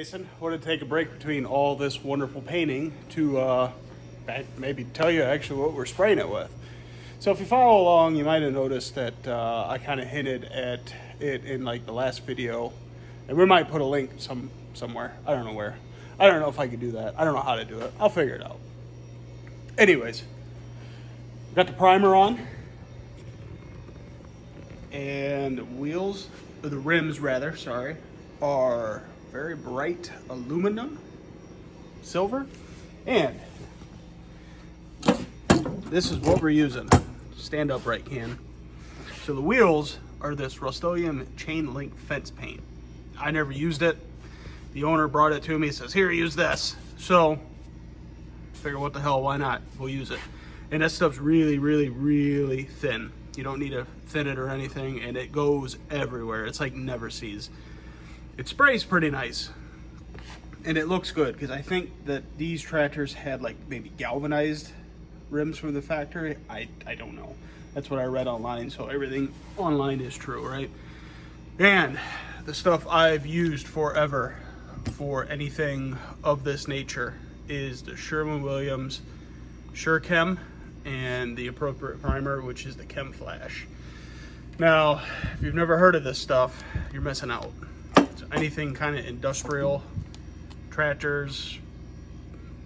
Jason. Wanted to take a break between all this wonderful painting to maybe tell you actually what we're spraying it with. So if you follow along, you might have noticed that I kind of hinted at it in like the last video, and we might put a link somewhere. I don't know where. I don't know if I could do that. I don't know how to do it. I'll figure it out. Anyways, got the primer on, and the rims rather, sorry, are very bright aluminum, silver, and this is what we're using. Stand upright can. So the wheels are this Rust-Oleum chain link fence paint. I never used it. The owner brought it to me, says, here, use this. So figure, what the hell, why not? We'll use it. And that stuff's really, really, really thin. You don't need to thin it or anything, and it goes everywhere. It's like never sees. It sprays pretty nice, and it looks good, because I think that these tractors had like maybe galvanized rims from the factory. I don't know. That's what I read online, so everything online is true, right? And the stuff I've used forever for anything of this nature is the Sherwin-Williams Sher-Kem and the appropriate primer, which is the Chem Flash. Now, if you've never heard of this stuff, you're missing out. So anything kind of industrial, tractors,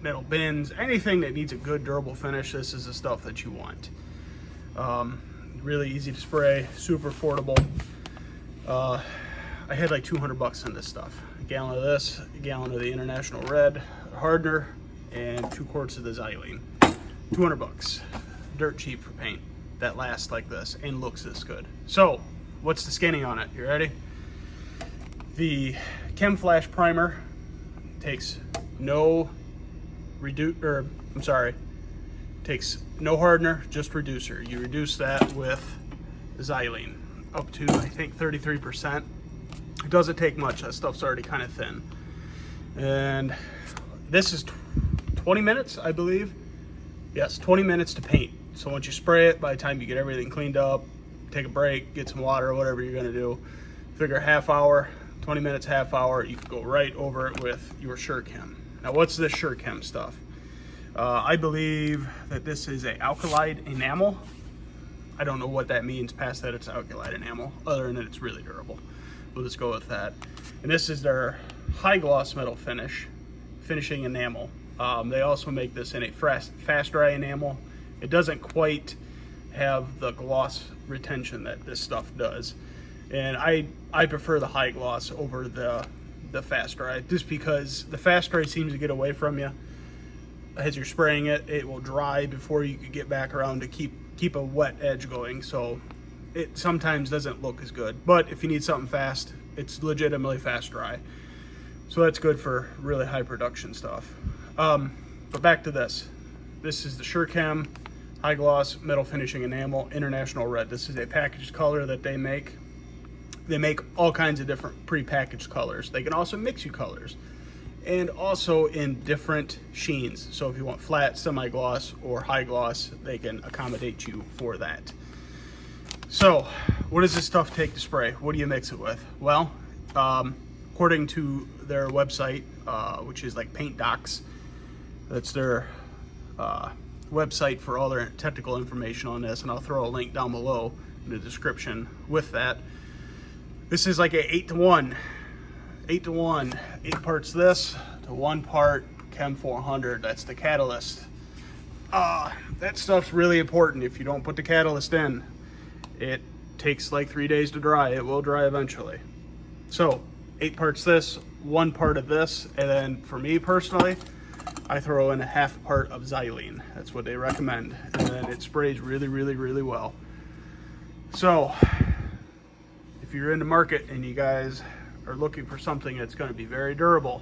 metal bins, anything that needs a good durable finish, this is the stuff that you want. Really easy to spray, super affordable. I had like 200 bucks in this stuff. A gallon of this, a gallon of the International Red hardener, and 2 quarts of the xylene. 200 bucks, dirt cheap for paint that lasts like this and looks this good. So what's the skinny on it? You ready? The Chem Flash primer takes no takes no hardener, just reducer. You reduce that with xylene up to, I think, 33%. It doesn't take much. That stuff's already kind of thin. And this is 20 minutes, I believe. Yes, 20 minutes to paint. So once you spray it, by the time you get everything cleaned up, take a break, get some water, whatever you're gonna do, figure half hour, 20 minutes, half hour, you can go right over it with your Sher-Kem. Now, what's this Sher-Kem stuff? I believe that this is a alkali enamel. I don't know what that means past that it's alkali enamel, other than that it's really durable. We'll just go with that. And this is their high gloss metal finishing enamel. They also make this in a fast dry enamel. It doesn't quite have the gloss retention that this stuff does. And I prefer the high gloss over the fast dry, just because the fast dry seems to get away from you. As you're spraying it, it will dry before you could get back around to keep a wet edge going. So it sometimes doesn't look as good. But if you need something fast, it's legitimately fast dry. So that's good for really high production stuff. But back to this. This is the Sher-Kem high gloss metal finishing enamel International Red. This is a packaged color that they make. They make all kinds of different pre-packaged colors. They can also mix you colors, and also in different sheens. So if you want flat, semi-gloss, or high gloss, they can accommodate you for that. So what does this stuff take to spray? What do you mix it with? Well, according to their website, which is like Paint Docs, that's their website for all their technical information on this, and I'll throw a link down below in the description with that. This is like a 8-to-1, 8 parts this to 1 part Chem 400. That's the catalyst. That stuff's really important. If you don't put the catalyst in, it takes like 3 days to dry. It will dry eventually. So 8 parts this, 1 part of this, and then for me personally, I throw in a half part of xylene. That's what they recommend, and then it sprays really, really, really well. So if you're in the market and you guys are looking for something that's going to be very durable,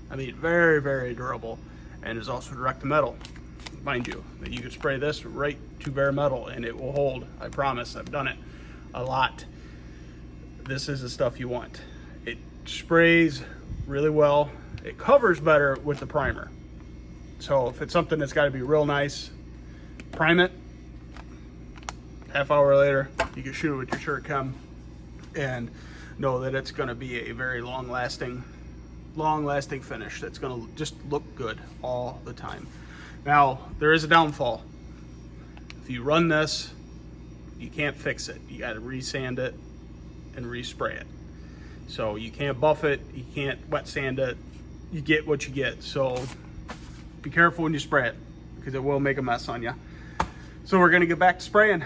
I mean very, very durable, and is also direct to metal, mind you, that you can spray this right to bare metal and it will hold. I promise. I've done it a lot. This is the stuff you want. It sprays really well. It covers better with the primer. So if it's something that's got to be real nice, prime it. Half hour later, you can shoot it with your Sher-Kem and know that it's going to be a very long-lasting long-lasting finish that's going to just look good all the time. Now, there is a downfall. If you run this, you can't fix it. You got to resand it and respray it. So you can't buff it, you can't wet sand it. You get what you get. So be careful when you spray it, because it will make a mess on you. So we're gonna get back to spraying.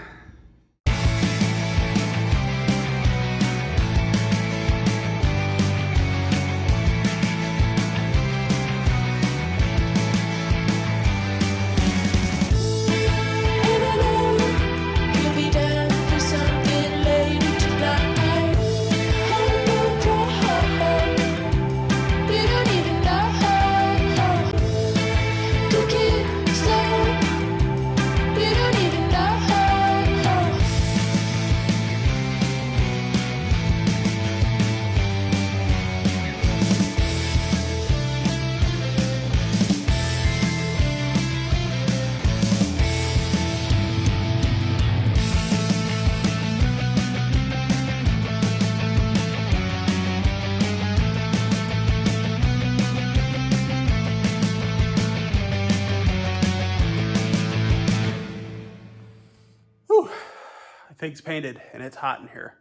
Thing's painted and it's hot in here,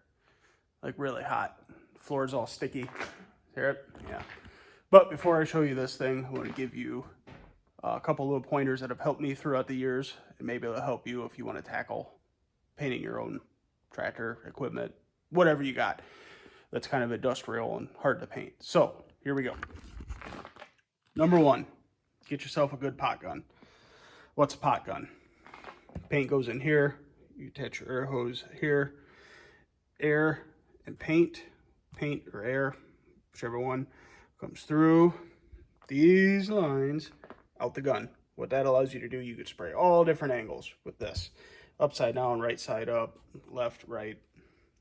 like really hot. The floor is all sticky. Hear it? Yeah. But before I show you this thing, I want to give you a couple little pointers that have helped me throughout the years, and maybe it'll help you if you want to tackle painting your own tractor, equipment, whatever you got that's kind of industrial and hard to paint. So here we go. Number one, get yourself a good pot gun. What's a pot gun? Paint goes in here. You attach your air hose here. Air and paint or air, whichever one, comes through these lines out the gun. What that allows you to do, you could spray all different angles with this. Upside down, right side up, left, right,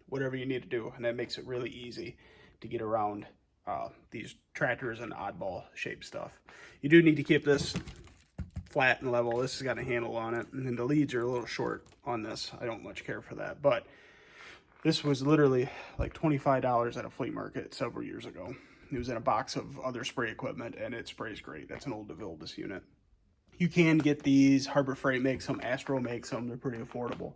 whatever you need to do. And that makes it really easy to get around these tractors and oddball shaped stuff. You do need to keep this flat and level. This has got a handle on it, and then the leads are a little short on this. I don't much care for that, but this was literally like $25 at a flea market several years ago. It was in a box of other spray equipment, and it sprays great. That's an old DeVilbiss unit. You can get these. Harbor Freight makes them, Astro makes them. They're pretty affordable.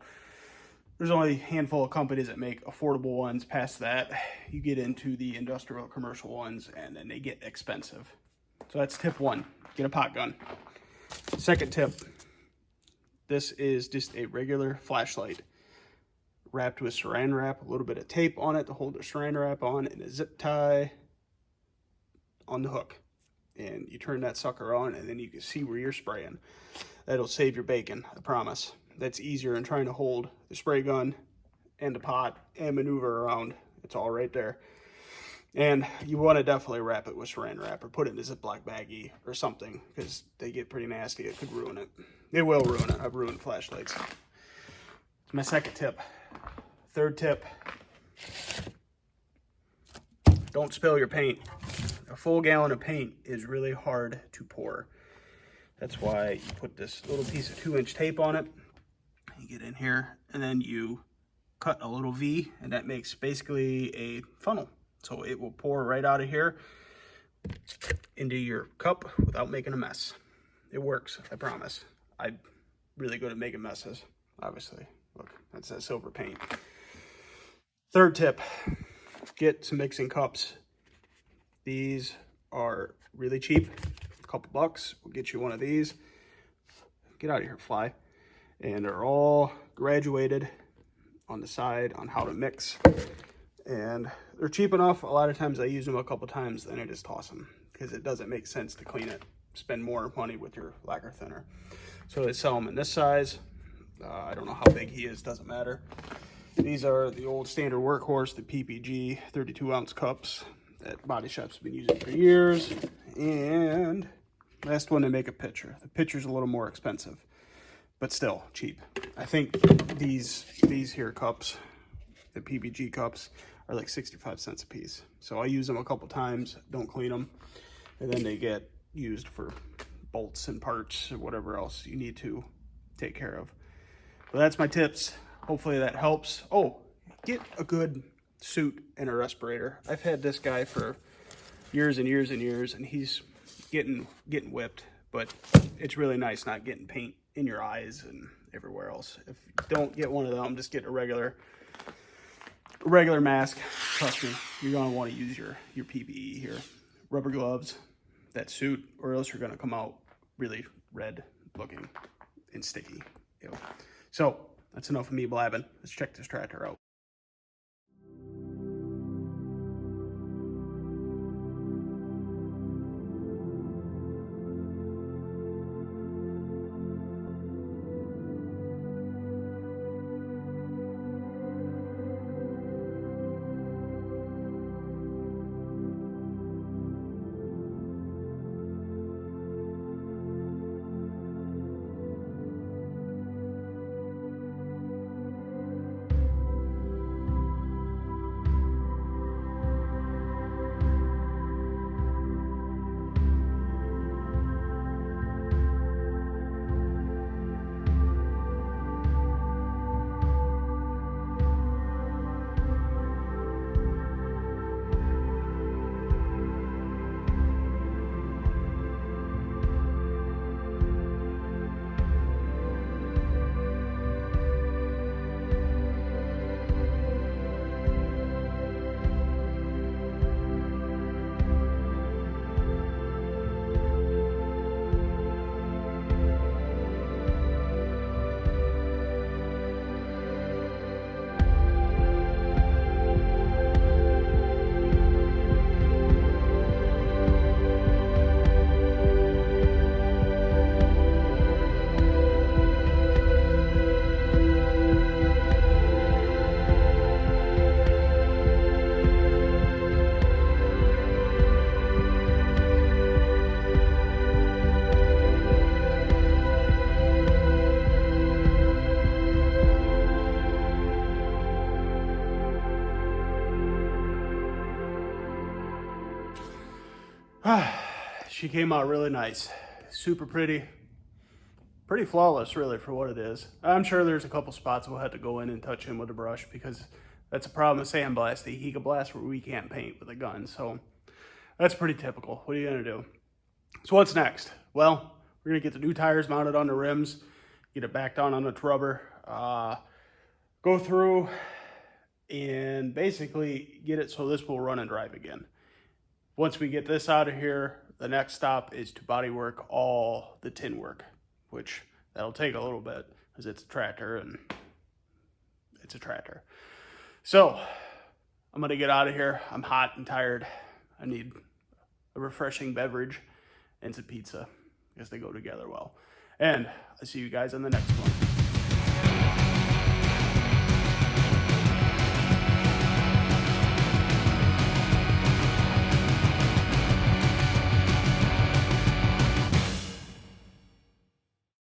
There's only a handful of companies that make affordable ones. Past that, you get into the industrial commercial ones, and then they get expensive. So that's tip one, get a pot gun. Second tip, this is just a regular flashlight wrapped with saran wrap, a little bit of tape on it to hold the saran wrap on, and a zip tie on the hook. And you turn that sucker on, and then you can see where you're spraying. That'll save your bacon, I promise. That's easier than trying to hold the spray gun and the pot and maneuver around. It's all right there. And you want to definitely wrap it with saran wrap or put it in a Ziploc baggie or something, because they get pretty nasty. It could ruin it. It will ruin it. I've ruined flashlights. It's my second tip. Third tip, don't spill your paint. A full gallon of paint is really hard to pour. That's why you put this little piece of 2-inch tape on it. You get in here, and then you cut a little V, and that makes basically a funnel. So it will pour right out of here into your cup without making a mess. It works, I promise. I'm really good at making messes, obviously. Look, that's that silver paint. Third tip, get some mixing cups. These are really cheap, a couple bucks. We'll get you one of these. Get out of here, fly. And they're all graduated on the side on how to mix. And they're cheap enough. A lot of times I use them a couple times, then I just toss them, because it doesn't make sense to clean it. Spend more money with your lacquer thinner. So they sell them in this size. I don't know how big he is, doesn't matter. These are the old standard workhorse, the PPG 32-ounce cups that Body Shop's been using for years. And last one, they make a pitcher. The pitcher's a little more expensive, but still cheap. I think these here cups, the PPG cups, are like 65 cents a piece. So I use them a couple times, don't clean them, and then they get used for bolts and parts or whatever else you need to take care of. So that's my tips. Hopefully that helps. Oh, get a good suit and a respirator. I've had this guy for years and years and years, and he's getting whipped. But it's really nice not getting paint in your eyes and everywhere else. If you don't get one of them, just get a regular mask. Trust me, you're gonna want to use your PPE here. Rubber gloves, that suit, or else you're gonna come out really red looking and sticky. Ew. So that's enough of me blabbing. Let's check this tractor out. She came out really nice. Super pretty. Pretty flawless, really, for what it is. I'm sure there's a couple spots we'll have to go in and touch him with a brush, because that's a problem with sandblasting. He can blast where we can't paint with a gun. So that's pretty typical. What are you going to do? So what's next? Well, we're going to get the new tires mounted on the rims, get it back down on the rubber, go through and basically get it so this will run and drive again. Once we get this out of here, the next stop is to body work all the tin work, which that'll take a little bit because it's a tractor and it's a tractor. So I'm going to get out of here. I'm hot and tired. I need a refreshing beverage and some pizza because they go together well. And I'll see you guys on the next one.